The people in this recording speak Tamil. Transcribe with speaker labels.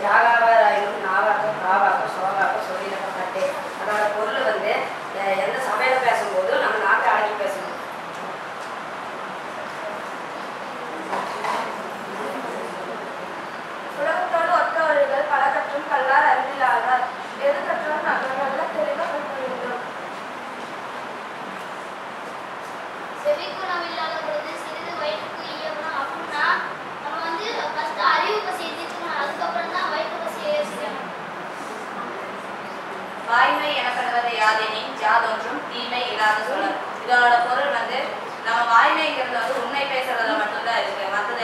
Speaker 1: யாகாவாராயினும் நாவாக்கம் காவாக்கம் சோகாக்கம் சொல்லிடக்கம் கட்டே. அதோட பொருள் வந்து எந்த சபையில பேசும்போதும் நம்ம நாட்டை அடக்கி பேசணும்.
Speaker 2: உலகத்தோடு ஒத்தவர்கள் பல கற்றும் கல்லார் அறிவில்லாதார். எது கற்றாலும் நல்ல தெளிவாக கற்க வேண்டும்.
Speaker 3: செவிக்குணம் இல்லாத பொழுது சிறிது வயிற்றுக்கு இயக்கணும். அப்படின்னா நம்ம வந்து ஃபர்ஸ்ட் அறிவு பசியை தீர்க்கணும், அதுக்கப்புறம் தான் வயிற்று பசியை ஏற்கணும்.
Speaker 4: வாய்மை எனப்படுவது யாதெனின் யாதொன்றும் தீமை இல்லாத சொல்லல். இதோட பொருள் வந்து நம்ம வாய்மைங்கிறது வந்து உண்மை பேசுறதுல மட்டும்தான் இருக்கு. மற்ற